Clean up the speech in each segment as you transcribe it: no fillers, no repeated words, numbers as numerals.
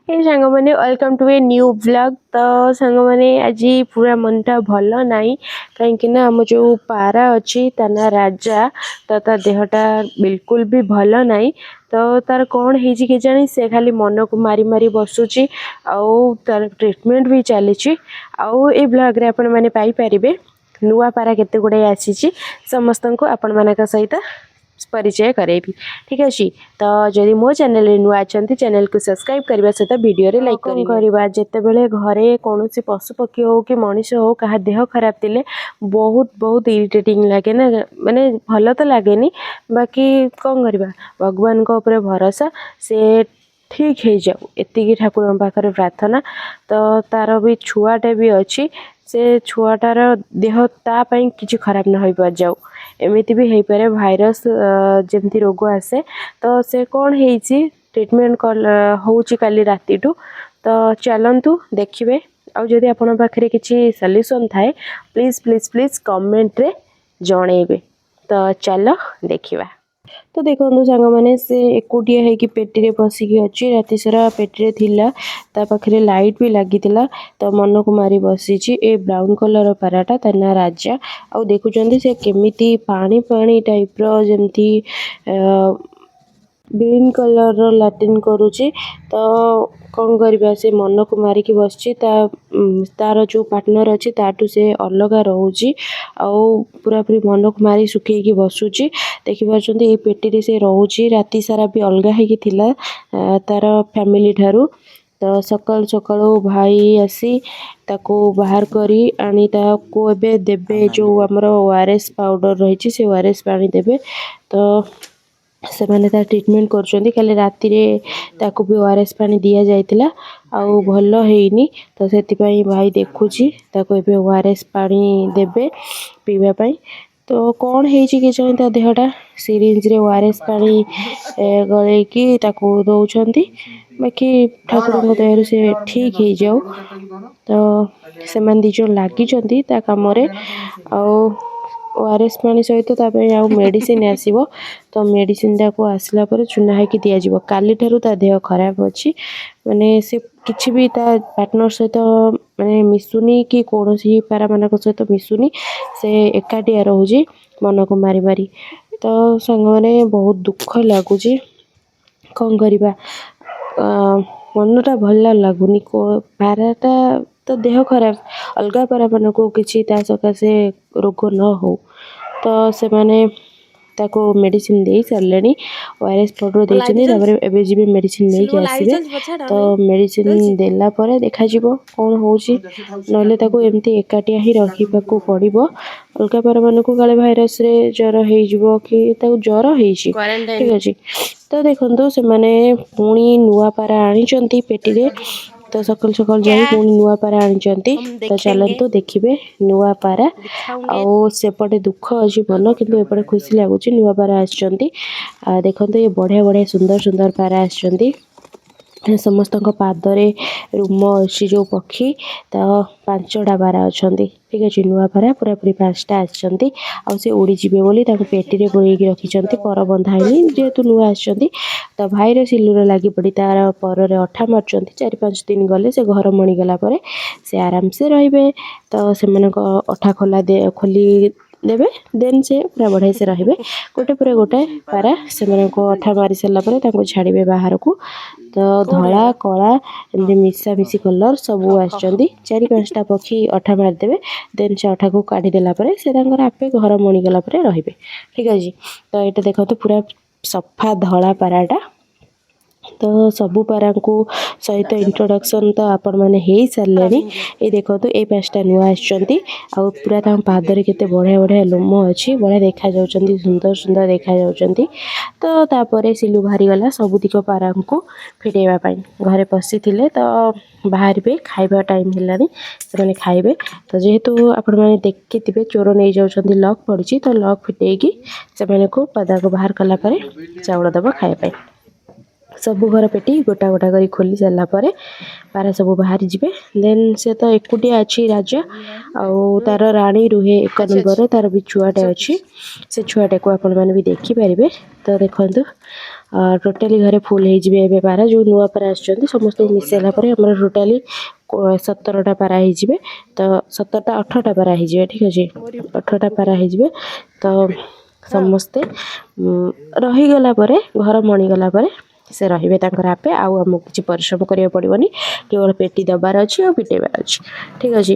हे सांग मैंने welcome to a new vlog. तो सांग मैंने आज पूरा मनटा भल नाई कहीं आम जो पारा अच्छी ता ना राजा तो ता देहटा बिल्कुल भी भल नाई। तो तार कौन है कि जानी से खाली मन को मारी मारी बसुची आउ तार ट्रीटमेंट भी चली आउ ए ब्लॉग रे आपण माने पाई परिबे नुआ पारा केते गुडे आसी समस्त को आपण मानक सहित परिचय करेबी। ठीक अच्छे तो जदि मो चैनल नुआ अच्छा चैनल को सब्सक्राइब करने सहित वीडियो रे लाइक करवा जिते बड़े घरे कौन पशु पक्षी हो कि मनीष हो क्या देह खराब थिले बहुत बहुत इरिटेटिंग लगे ना माने भल तो लगे बाकी कौन करवा भगवान को ऊपर भरोसा से ठीक हो जाऊ एति ठाकुर पाखे प्रार्थना। तो तार भी छुआटे भी अच्छी से छुआटार देह तापाई किसी खराब न हो पा जाऊ एमती भी हो पारे भाइरस जमती रोग आसे। तो से कौन है ट्रीटमेंट होची काली राती टू तो चलतु देखिए आउ जदि आपण पाखे किसी सॉल्यूशन थाए प्लीज प्लीज प्लीज कमेंट रे जणेबे। तो चलो देखिबा। तो देखो सांग मैंने से एकुटिया है पेटी पशिकी अच्छी राति सारा पेटी थिला ता पाखरे लाइट भी लगी तो मन को मारी बसी ए ब्राउन कलर पाराटा ता ना राजा आउ देखुं से केमिति पानी पानी टाइप रो जमती ग्रीन कलर लाटिन करुची। तो कौन करवा से मन को मारिकी बसची तार जो पार्टनर अच्छी ताटू से अलग रोची आउ पूरा पूरी मन को मारी सुखी बसुची देखिपार ये पेटी से रोची राति सारा भी अलग है तार फैमिली ठारू। तो सकाल सकाल भाई आसी ताको बाहर करी आनी ताको एबे देबे जो हमर ओआरएस पाउडर रही से ओआरएस पानी देबे। तो से माने ता ट्रीटमेंट कर खाली राति रे ताको भी ओआरएस पानी दिया जाइतिला आउ भल हेनी। तो से भाई देखुची ताको एबे ओआरएस पानी देबे पीवा पाई। तो कौन है कि जानी ता देहटा सिरिंज रे ओआरएस पानी गलेकी ताको दौरान बाकी ठाकुर दयार से ठीक हो जाऊ। तो से दिज लगी कम ओआरएस पानी सहित आउ मेडिसिन आसो तो मेडिसिन टाक आसला चुना है कि दिज्व काली ठारू ता देह खराब अच्छी माने से किछि भी ता पार्टनर सहित माने मिसुनी कि कौन पारा मान सहित मिसुनी से एकाटिया रोचे मन को मारी मारी। तो सांग मैंने बहुत दुख लगुच कौन करवा मनटा भल लगुनि पाराटा तो देह खराब अलग पारा मान को किसी सकाशे रोग न हो। तो से माने ताको मेडिसिन दे सारे ओआरएस पाउडर देते एबे जी मेडिसिन नहीं कि आसबे। तो मेडिसिन देला परे देखा कौन होची नले ताको एमती एकाटिया ही रखा पड़ो अलग पारा मान को काले भाइरस रे ज्वर हो कि ज्वर हो ठीक अच्छे। तो देखो से माने पुणी नुआ पारा आनी पेटी तो सकाल सकाल जाई पुणी नुआ पारा आनी। तो चलतु देखिए नुआ पारा आउ सेपटे दुख अच्छी मन किंतु एपटे खुशी लगुच नुआ पारा आसचंती देखो ये बढ़िया बढ़िया सुंदर सुंदर पारा आसचंती समस्त पादरे रूम अच्छी जो पक्षी तो 5टा पारा अच्छा ठीक अच्छे नुआ पारा पूरा पूरी 5टा आसचंती आउ से उड़ी जीवे बोली पेटी रे बुड़ेकी रखिंट पर बंधा है जेहेतु नुआ आसचंती। तो भाईर सिलूर लगी पड़ी तार पर अठा मार्चंती 4-5 दिन गले से घर मणिगला से आराम से रहिबे। तो से अठा खोली देवे देन से पूरा बढ़िया से रहिबे गोटे पर गोटे पारा से अठा मारी सारा छाड़े बाहर को। तो धला कला एमती मिशा मिशी कलर सब आसचंती 4-5टा पक्षी अठा मारिदेवे देन से अठा को काढ़ीदेला से आपे घर मणिगला रहिबे ठीक अच्छे। तो ये देखो तो पूरा सफा धला पाराटा तो सबू पारा को सहित इंट्रोडक्शन तो आपण मैंने हो सारे ये देखो तो ये 5टा नुआ आसचंती आउ पूरा तम पादरे केते बढ़िया बढ़िया लोम अच्छी बढ़िया देखा जाउचंती सुंदर सुंदर देखा जाउचंती। तो तापर सिलू बाहरी गला सबुतिक पारा को फिटेवा पाई घरे पशि थिले तो बाहर भी खाइबा टाइम हेलानी से माने खाइबे। तो जेहेतु आपण मैंने देखिथिबे चोर नहीं जाउचंती लॉक पड़ी तो लॉक फिटेगी से माने को पदा को बाहर कला परे चाउल दबा खाए पाई सबू घर पेटी गोटा गोटा करी खोली सारा पारा सब बाहर जीवे देन से तो एकुटिया अच्छी राजा आउ तार राणी रुहे 1 नंबर तार भी छुआटे अच्छी से छुआटे को आपण मैंने भी देखिपारे। तो देखो टोटाली घरे फुल हो पारा जो नुआ पारा आसुँच समस्त मिसाइला टोटाली 17टा पारा हो तो 17टा 18टा पारा हो ठीक अच्छे 18टा पारा हो तो समस्ते रहीगला घर मणिगला से रे आपे आमको किसी परिश्रम करा पड़ोनी केवल पेटी दबार अच्छी और पिटेबार अच्छी ठीक अच्छे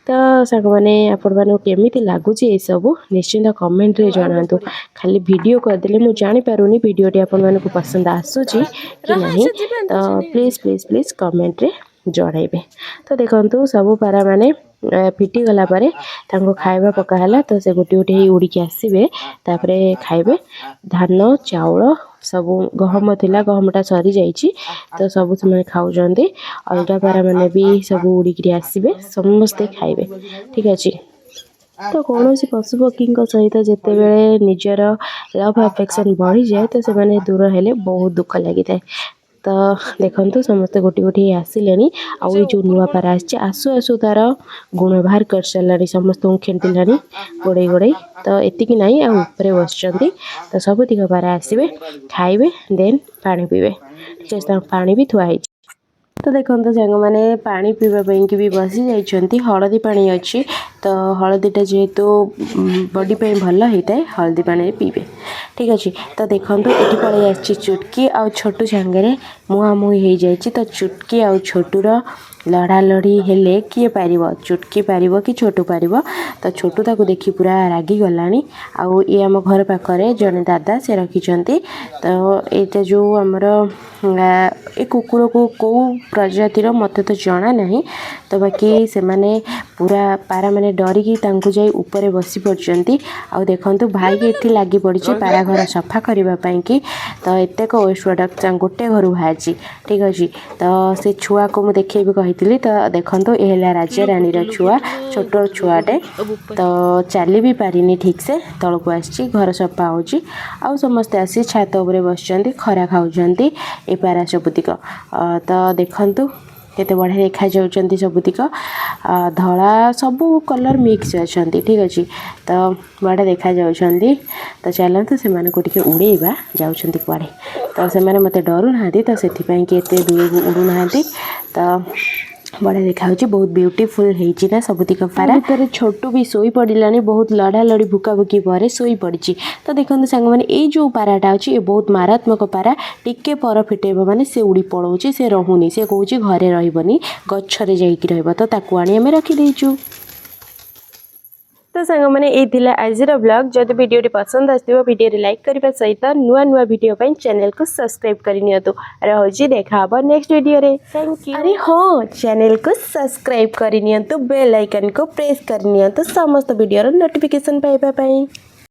तो सांग मैंने आपण मानक केमी लगुच ये सब निश्चिंत कमेंट रे जनातु खाली वीडियो करदे मुझे जानीपारूनी वीडियोटी आपण मानक पसंद आसूची कि नहीं तो प्लीज प्लीज प्लीज कमेंट रे जड़े तो देखो सब पारा माने फिटी गला खाइबा पकाला तो से गोटे गोटे उड़ी आसबे तापर खाइबे धान चाउल सब गहम थिला गहमटा सरी जाइए तो सब से खाऊँ अलग पारा मैंने भी सब उड़ी आसबे समस्ते खाइबे ठीक अच्छे तो कौन सी पशुपक्षी सहित जिते बड़े निजर लव अफेक्शन बढ़ी जाए तो से दूर हेले बहुत दुख लगी था तो देखो समस्ते गोटे गोटे आसिले आउ जो नुआ पारा आसू आसू तार गुण बाहर कर सारा समस्त खेला गोड़े गोड़े तो एतिक ना आउे बस तो सबुतिक पारा आसबे खाइबे देन पानी पीबे पानी भी थुआई तो देखो सांग मैंने पानी पीवाई कि भी बसी जाइए हलदी पानी अच्छी तो हलदीटा जेहेतु बॉडी पे भल होता है हलदी पानी पीबे ठीक अच्छे तो देखो ये पड़े आसी चुटकी आ छोटू सांगे मुहांमुही हो जाए तो चुटकी आ छोटूर लड़ा लड़ी हेले किए पार चुटकी पार कि छोटू पार तो छोटू ताको देखी पूरा रागी गलानी आउ ये आम घर पाखे जड़े दादा से रखिंट तो यहाँ जो आमर ए कुकुर को कौ प्रजातिर मत तो जना नहीं तो बाकी से माने पूरा पारा मैंने डरिकी जाई ऊपर बसी पड़ती आउ देखो भाई ये लगी पड़ी पारा घर सफा करने कि तो एतक वेस्ट प्रडक्ट गोटे घर बाहर ठीक अच्छे तो से छुआ को मुझे देखेबी कही तो देखो ये राजा रानी छुआ छोट छुआटे तो चली भी पारिनी ठीक से तलक आसी घर सफा हो समस्ते आसी छात उपर बस खरा खाऊँ ये पारा सबुतिक तो देखु केते बढ़िया देखा जाउछंती सबुतिक धला सबू कलर मिक्स अच्छा ठीक अच्छे तो बढ़िया देखा जाउछंती तो चलते से टिके उड़ेबा जाउछंती कुआड़े तो से मते डरू ना तो से दूर उड़ू ना तो बढ़िया देखा बहुत ब्यूटीफुल होना सबुतिक पारा भर छोटू भी शोई पड़ानी बहुत लड़ा लड़ी भुका भुकी पर शोई पड़ी तो देखते सांग मैंने ये जो पाराटा अच्छी ये बहुत मारात्मक पारा टिके पर फिटेब माने से उड़ी पड़ोची से रहुनी से कौच घरे रही गचरे जाइए तो ताकू आनी आम रखीदेचु तो सांग मैंने ये आज ब्लॉग जब वीडियो पसंद आसो वीडियो लाइक करने सहित नुआ नुआ वीडियो चैनल को सब्सक्राइब करनी रही देखा नेक्स्ट वीडियो रे थैंक यू अरे हाँ चैनल को सब्सक्राइब करनी बेल आइकन को प्रेस करनी समस्त वीडियो नोटिफिकेशन पाइबा।